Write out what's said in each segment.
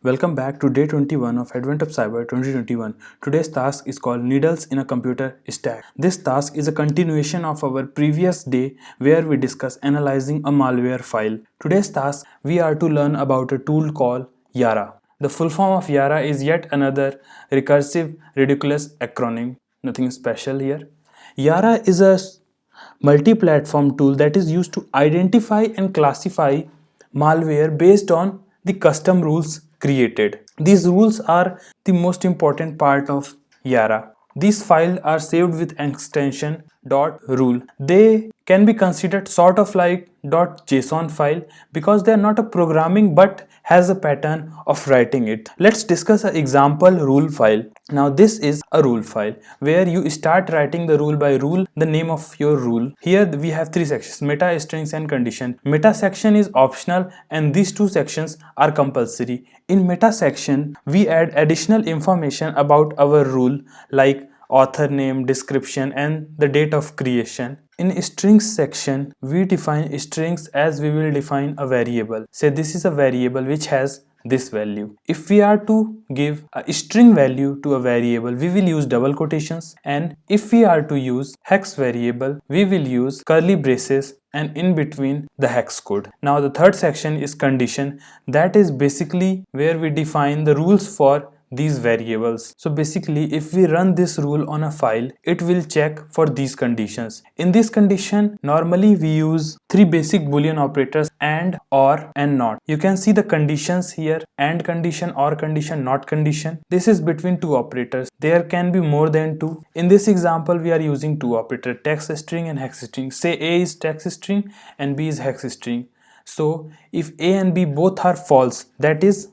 Welcome back to day 21 of Advent of Cyber 2021. Today's task is called Needles in a Computer Stack. This task is a continuation of our previous day where we discuss analyzing a malware file. Today's task we are to learn about a tool called Yara. The full form of Yara is yet another recursive ridiculous acronym. Nothing special here. Yara is a multi-platform tool that is used to identify and classify malware based on the custom rules created. These rules are the most important part of Yara. These files are saved with extension .rule. They can be considered sort of like .json file because they are not a programming but has a pattern of writing it. Let's discuss an example rule file. Now this is a rule file where you start writing the rule by rule, the name of your rule. Here we have three sections: meta, strings and condition. Meta section is optional and these two sections are compulsory. In meta section we add additional information about our rule like author name, description and the date of creation. In strings section we define strings as we will define a variable. Say this is a variable which has this value. If we are to give a string value to a variable, we will use double quotations, and if we are to use hex variable, we will use curly braces and in between the hex code. Now the third section is condition. That is basically where we define the rules for these variables. So basically if we run this rule on a file, it will check for these conditions. In this condition normally we use three basic boolean operators: and, or and not. You can see the conditions here: and condition, or condition, not condition. This is between two operators. There can be more than two. In this example we are using two operators, text string and hex string. Say A is text string and B is hex string. So if A and B both are false, that is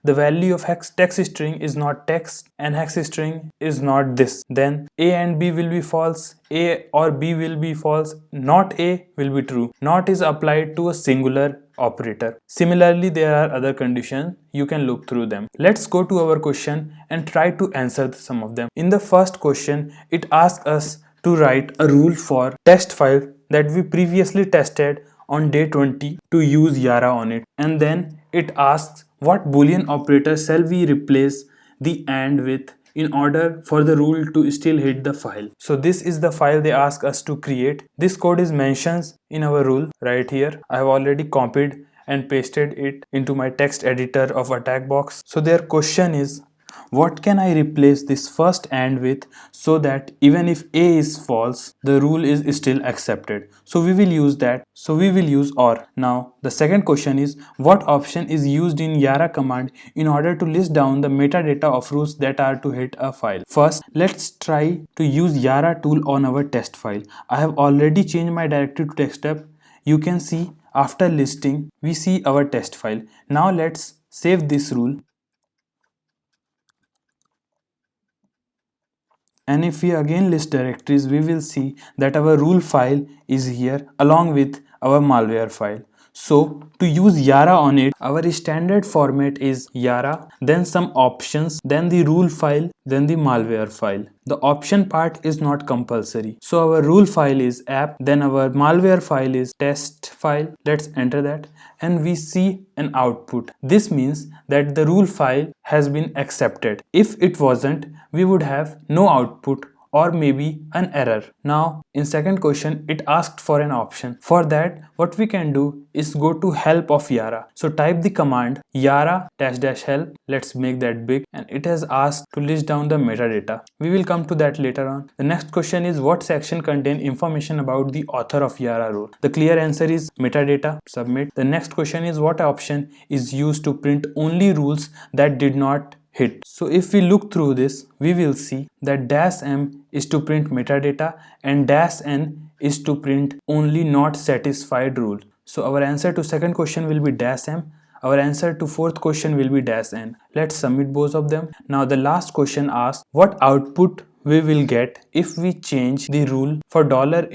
the value of text string is not text and hex string is not this, then A and B will be false, A or B will be false, not A will be true. Not is applied to a singular operator. Similarly, there are other conditions, you can look through them. Let's go to our question and try to answer some of them. In the first question, it asks us to write a rule for test file that we previously tested on day 20 to use Yara on it, and then it asks what boolean operator shall we replace the and with in order for the rule to still hit the file. So this is the file they ask us to create. This code is mentioned in our rule right here. I have already copied and pasted it into my text editor of attack box. So their question is, what can I replace this first and with so that even if A is false, the rule is still accepted? So we will use that. So we will use or. Now the second question is, what option is used in Yara command in order to list down the metadata of rules that are to hit a file? First, let's try to use Yara tool on our test file. I have already changed my directory to desktop. You can see after listing, we see our test file. Now let's save this rule. And if we again list directories, we will see that our rule file is here along with our malware file. So to use Yara on it, our standard format is Yara, then some options, then the rule file, then the malware file. The option part is not compulsory. So our rule file is app, then our malware file is test file. Let's enter that and we see an output. This means that the rule file has been accepted. If it wasn't, we would have no output or maybe an error. Now in second question, it asked for an option. For that, what we can do is go to help of Yara. So type the command Yara --help. Let's make that big, and it has asked to list down the metadata. We will come to that later on. The next question is, what section contain information about the author of Yara rule? The clear answer is metadata. Submit. The next question is, what option is used to print only rules that did not hit? So if we look through this, we will see that -m is to print metadata and -n is to print only not satisfied rule. So our answer to second question will be -m. Our answer to fourth question will be -n. Let's submit both of them. Now the last question asks what output we will get if we change the rule for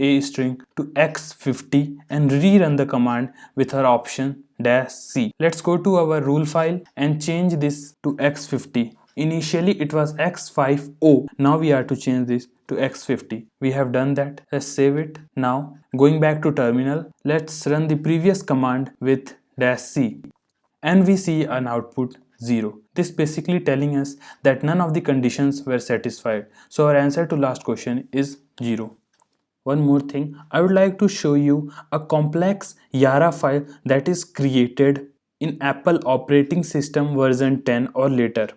$a string to x50 and rerun the command with our option -c. Let's go to our rule file and change this to x50. Initially it was x50. Now we are to change this to x50. We have done that. Let's save it. Now going back to terminal, let's run the previous command with -c and we see an output 0. This basically telling us that none of the conditions were satisfied. So our answer to last question is 0. One more thing, I would like to show you a complex Yara file that is created in Apple operating system version 10 or later.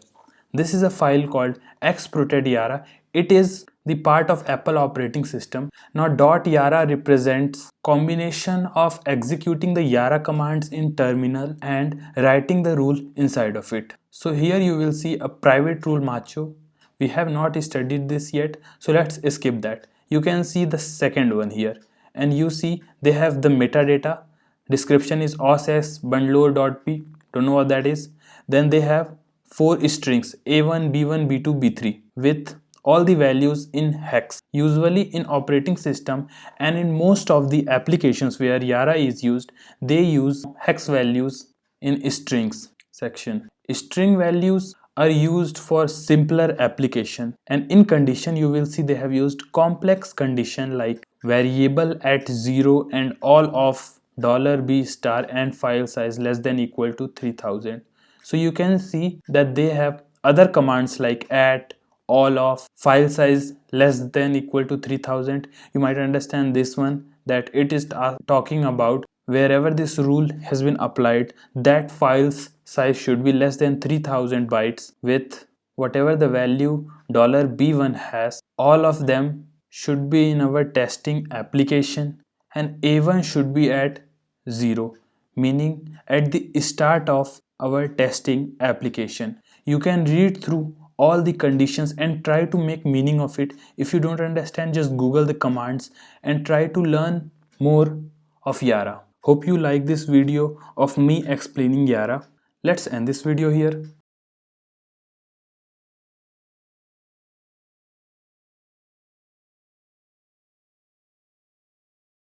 This is a file called xprotect Yara. It is the part of Apple operating system. Now .yara represents combination of executing the Yara commands in terminal and writing the rule inside of it. So here you will see a private rule macho. We have not studied this yet, so let's skip that. You can see the second one here, and you see they have the metadata. Description is OSS bundler.p, don't know what that is. Then they have 4 strings A1, B1, B2, B3 with all the values in hex. Usually in operating system and in most of the applications where Yara is used, they use hex values in strings section. String values are used for simpler application, and in condition you will see they have used complex condition like variable at 0 and all of $b star and file size less than equal to 3000. So you can see that they have other commands like at, all of, file size less than equal to 3000. You might understand this one that it is talking about wherever this rule has been applied, that file's size should be less than 3000 bytes with whatever the value $b1 has. All of them should be in our testing application, and A1 should be at 0, meaning at the start of our testing application. You can read through all the conditions and try to make meaning of it. If you don't understand, just Google the commands and try to learn more of Yara. Hope you like this video of me explaining Yara. Let's end this video here.